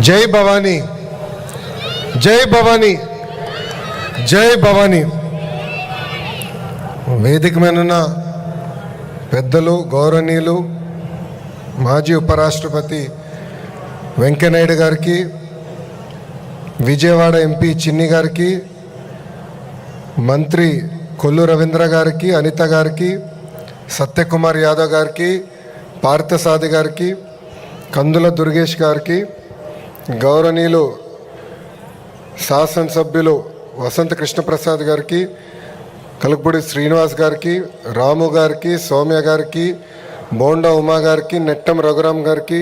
జై భవానీ, జై భవానీ, జై భవానీ. వేదిక మీద పెద్దలు, గౌరవనీయులు, మాజీ ఉపరాష్ట్రపతి వెంకయ్యనాయుడు గారికి, విజయవాడ ఎంపీ చిన్ని గారికి, మంత్రి కొల్లు రవీంద్ర గారికి, అనిత గారికి, సత్యకుమార్ యాదవ్ గారికి, పార్థసాది గారికి, కందుల దుర్గేష్ గారికి, గౌరవనీయులు శాసనసభ్యులు వసంత కృష్ణప్రసాద్ గారికి, కలుపుడి శ్రీనివాస్ గారికి, రాము గారికి, సౌమ్య గారికి, బోండా ఉమా గారికి, నెట్టం రఘురామ్ గారికి,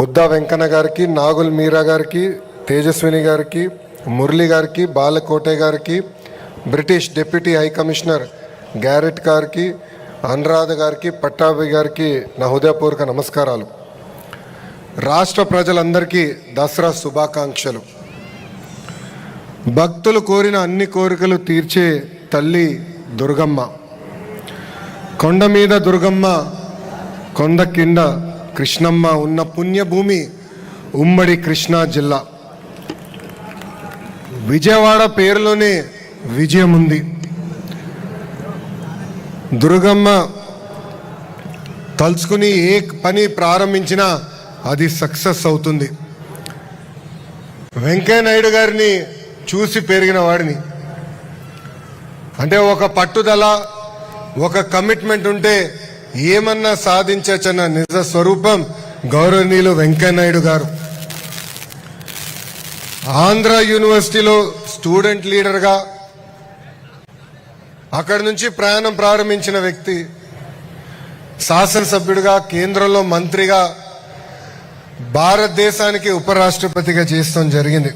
బుద్ధా వెంకన్న గారికి, నాగుల్ మీరా గారికి, తేజస్విని గారికి, మురళి గారికి, బాలకోటే గారికి, British deputy high commissioner carat గారికి, అనురాధ గారికి, పట్టాభి గారికి నా హృదయపూర్వక నమస్కారాలు. రాష్ట్ర ప్రజలందరికీ దసరా శుభాకాంక్షలు. భక్తులు కోరిన అన్ని కోరికలు తీర్చే తల్లి దుర్గమ్మ. కొండ మీద దుర్గమ్మ, కొండ కింద కృష్ణమ్మ ఉన్న పుణ్యభూమి ఉమ్మడి కృష్ణా జిల్లా. విజయవాడ పేరులోనే విజయం ఉంది. దుర్గమ్మ తలుచుకుని ఏ పని ప్రారంభించినా అది సక్సెస్ అవుతుంది. వెంకయ్యనాయుడు గారిని చూసి పెరిగిన వాడిని. అంటే ఒక పట్టుదల, ఒక కమిట్మెంట్ ఉంటే ఏమన్నా సాధించచ్చన్న నిజ స్వరూపం గౌరవనీయులు వెంకయ్యనాయుడు గారు. ఆంధ్ర యూనివర్సిటీలో స్టూడెంట్ లీడర్గా అక్కడి నుంచి ప్రయాణం ప్రారంభించిన వ్యక్తి, శాసనసభ్యుడిగా, కేంద్రంలో మంత్రిగా, భారతదేశానికి ఉపరాష్ట్రపతిగా చేస్తాం జరిగింది.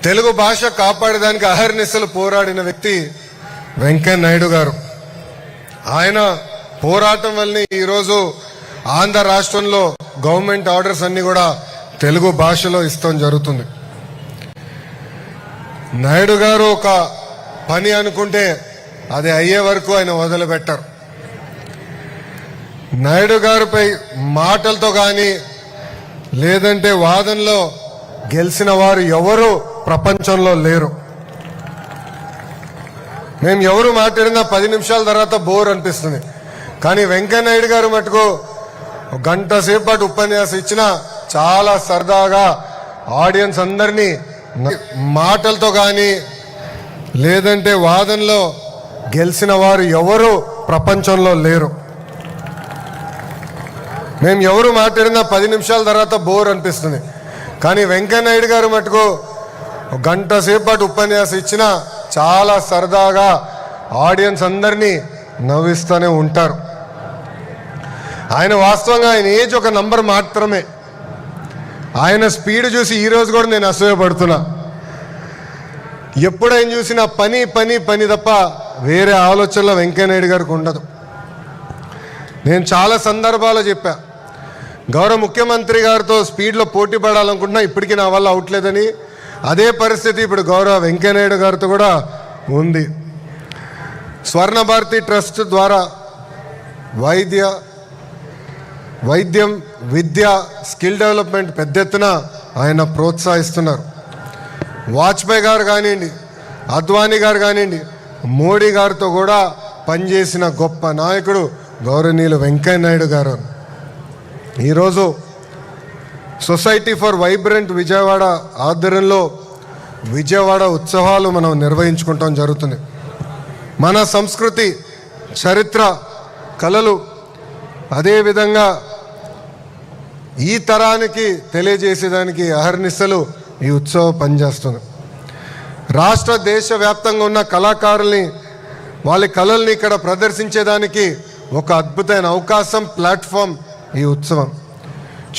తెలుగు భాష కాపాడడానికి అహర్నిశలు పోరాడిన వ్యక్తి వెంకయ్యనాయుడు గారు. ఆయన పోరాటం వల్లనే ఈరోజు ఆంధ్ర రాష్ట్రంలో గవర్నమెంట్ ఆర్డర్స్ అన్ని కూడా తెలుగు భాషలో ఇస్తాం జరుగుతుంది. నాయుడు గారు ఒక పని అనుకుంటే అది అయ్యే వరకు ఆయన వదిలిపెట్టారు. నాయుడు గారిపై మాటలతో కానీ లేదంటే వాదనలో గెలిచిన వారు ఎవరు ప్రపంచంలో లేరు. మేము ఎవరు మాట్లాడినా 10 నిమిషాల తర్వాత బోర్ అనిపిస్తుంది. కానీ వెంకయ్యనాయుడు గారు మటుకు గంట సేపటి ఉపన్యాసం ఇచ్చినా చాలా సరదాగా ఆడియన్స్ అందరినీ మాటలతో కానీ లేదంటే వాదనలో గెలిచిన వారు ఎవరు ప్రపంచంలో లేరు. మేము ఎవరు మాట్లాడినా 10 నిమిషాల తర్వాత బోర్ అనిపిస్తుంది. కానీ వెంకయ్యనాయుడు గారు మటుకు గంట సేపటి ఉపన్యాసం ఇచ్చినా చాలా సరదాగా ఆడియన్స్ అందరినీ నవ్విస్తూనే ఉంటారు. ఆయన వాస్తవంగా ఆయన ఏజ్ ఒక నంబర్ మాత్రమే. ఆయన స్పీడ్ చూసి ఈరోజు కూడా నేను అసూయపడుతున్నా. ఎప్పుడైనా చూసినా పని పని పని తప్ప వేరే ఆలోచనలో వెంకయ్యనాయుడు గారికి ఉండదు. నేను చాలా సందర్భాల్లో చెప్పా, గౌరవ ముఖ్యమంత్రి గారితో స్పీడ్లో పోటీ పడాలనుకుంటున్నా, ఇప్పటికీ నా వల్ల అవట్లేదని. అదే పరిస్థితి ఇప్పుడు గౌరవ వెంకయ్యనాయుడు గారితో కూడా ఉంది. స్వర్ణ భారతి ట్రస్ట్ ద్వారా వైద్యం, విద్య, స్కిల్ డెవలప్మెంట్ పెద్ద ఎత్తున ఆయన ప్రోత్సహిస్తున్నారు. వాజ్పేయి గారు కానివ్వండి, అద్వానీ గారు కానివ్వండి, మోడీ గారితో కూడా పనిచేసిన గొప్ప నాయకుడు గౌరవనీయులు వెంకయ్యనాయుడు గారు. ఈరోజు సొసైటీ ఫర్ వైబ్రెంట్ విజయవాడ ఆధ్వర్యంలో విజయవాడ ఉత్సవాలు మనం నిర్వహించుకుంటాం జరుగుతుంది. మన సంస్కృతి, చరిత్ర, కళలు అదేవిధంగా ఈ తరానికి తెలియజేసేదానికి అహర్నిశలు ఈ ఉత్సవం పనిచేస్తుంది. రాష్ట్ర దేశ వ్యాప్తంగా ఉన్న కళాకారుల్ని, వాళ్ళ కళల్ని ఇక్కడ ప్రదర్శించేదానికి ఒక అద్భుతమైన అవకాశం, ప్లాట్ఫామ్ ఈ ఉత్సవం.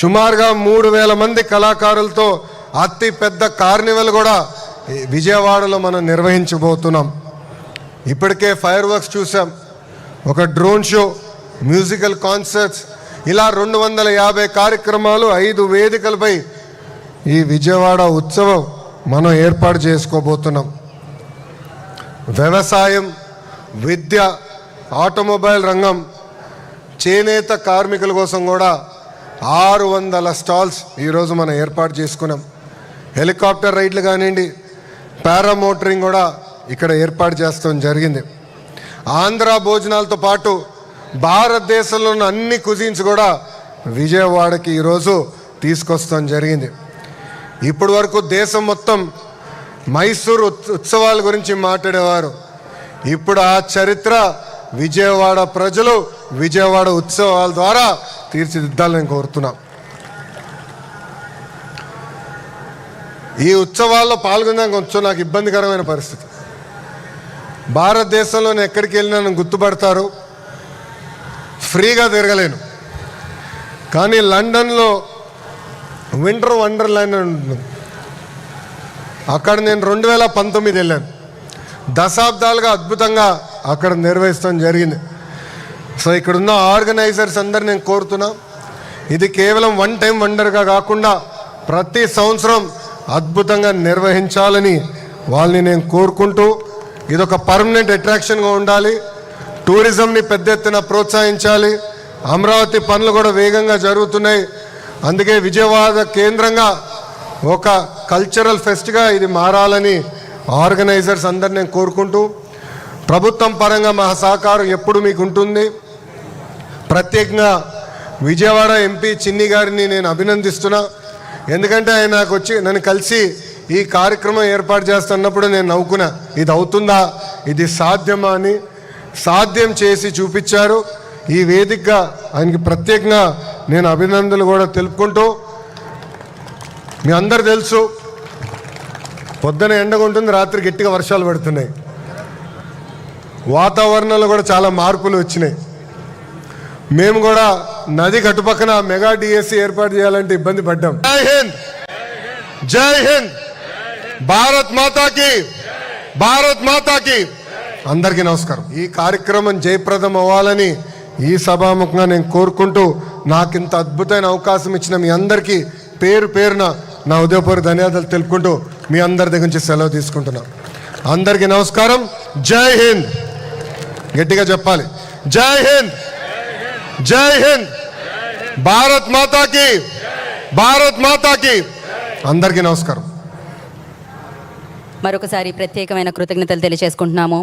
సుమారుగా 3000 మంది కళాకారులతో అతి పెద్ద కార్నివల్ కూడా విజయవాడలో మనం నిర్వహించబోతున్నాం. ఇప్పటికే ఫైర్ వర్క్స్ చూసాం, ఒక డ్రోన్ షో, మ్యూజికల్ కాన్సర్ట్స్, ఇలా 250 కార్యక్రమాలు 5 వేదికలపై ఈ విజయవాడ ఉత్సవం మనం ఏర్పాటు చేసుకోబోతున్నాం. వ్యవసాయం, విద్య, ఆటోమొబైల్ రంగం, చేనేత కార్మికుల కోసం కూడా 600 స్టాల్స్ ఈరోజు మనం ఏర్పాటు చేసుకున్నాం. హెలికాప్టర్ రైడ్లు కానివ్వండి, పారామోటరింగ్ కూడా ఇక్కడ ఏర్పాటు చేస్తాం జరిగింది. ఆంధ్ర భోజనాలతో పాటు భారతదేశంలో ఉన్న అన్ని కుజిన్స్ కూడా విజయవాడకి ఈరోజు తీసుకొస్తాం జరిగింది. ఇప్పటి వరకు దేశం మొత్తం మైసూరు ఉత్సవాల గురించి మాట్లాడేవారు. ఇప్పుడు ఆ చరిత్ర విజయవాడ ప్రజలు విజయవాడ ఉత్సవాల ద్వారా తీర్చిదిద్దాలని కోరుతున్నాం. ఈ ఉత్సవాల్లో పాల్గొనడానికి కొంచెం నాకు ఇబ్బందికరమైన పరిస్థితి. భారతదేశంలో నేను ఎక్కడికి వెళ్ళినా నన్ను గుర్తుపడతారు, ఫ్రీగా తిరగలేను. కానీ లండన్లో వింటర్ వండర్లాండ్ అని ఉంటుంది. అక్కడ నేను 2019 వెళ్ళాను. దశాబ్దాలుగా అద్భుతంగా అక్కడ నిర్వహిస్తాం జరిగింది. సో ఇక్కడున్న ఆర్గనైజర్స్ అందరు నేను కోరుతున్నా, ఇది కేవలం వన్ టైం వండర్గా కాకుండా ప్రతి సంవత్సరం అద్భుతంగా నిర్వహించాలని వాళ్ళని నేను కోరుకుంటూ, ఇదొక పర్మనెంట్ అట్రాక్షన్గా ఉండాలి. టూరిజంని పెద్ద ఎత్తున ప్రోత్సహించాలి. అమరావతి పనులు కూడా వేగంగా జరుగుతున్నాయి. అందుకే విజయవాడ కేంద్రంగా ఒక కల్చరల్ ఫెస్ట్గా ఇది మారాలని ఆర్గనైజర్స్ అందరు నేను కోరుకుంటూ, ప్రభుత్వం పరంగా మా సహకారం ఎప్పుడు మీకు ఉంటుంది. ప్రత్యేకంగా విజయవాడ ఎంపీ చిన్ని గారిని నేను అభినందిస్తున్నా. ఎందుకంటే ఆయన నాకు వచ్చి నన్ను కలిసి ఈ కార్యక్రమం ఏర్పాటు చేస్తున్నప్పుడు నేను నవ్వుకున్నా, ఇది అవుతుందా, ఇది సాధ్యమా అని. సాధ్యం చేసి చూపించారు. ఈ వేదికగా ఆయనకి ప్రత్యేకంగా నేను అభినందనలు కూడా తెలుపుకుంటూ, మీ అందరు తెలుసు పొద్దున ఎండగా ఉంటుంది, రాత్రి గట్టిగా వర్షాలు పడుతున్నాయి. వాతావరణంలో కూడా చాలా మార్పులు వచ్చినాయి. మేము కూడా నది కట్టుపక్కన మెగా డిఎస్సి ఏర్పాటు చేయాలంటే ఇబ్బంది పడ్డాం. జై హింద్, జై హింద్, భారత్ మాతాకి, భారత్ మాతాకి. అందరికీ నమస్కారం. ఈ కార్యక్రమం జయప్రదం అవ్వాలని ఈ సభాముఖంగా నేను కోరుకుంటూ, నాకు ఇంత అద్భుతమైన అవకాశం ఇచ్చిన మీ అందరికీ పేరు పేరున నా ఉదయపూర్వక ధన్యవాదాలు తెలుపుకుంటూ మీ అందరి దగ్గర నుంచి సెలవు తీసుకుంటున్నా. అందరికీ నమస్కారం. జై హింద్. గట్టిగా చెప్పాలి, జై హింద్, జై హింద్, భారత్ మాతాకి, భారత్ మాతాకి. అందరికీ నమస్కారం. మరొకసారి ప్రత్యేకమైన కృతజ్ఞతలు తెలియజేసుకుంటున్నాము.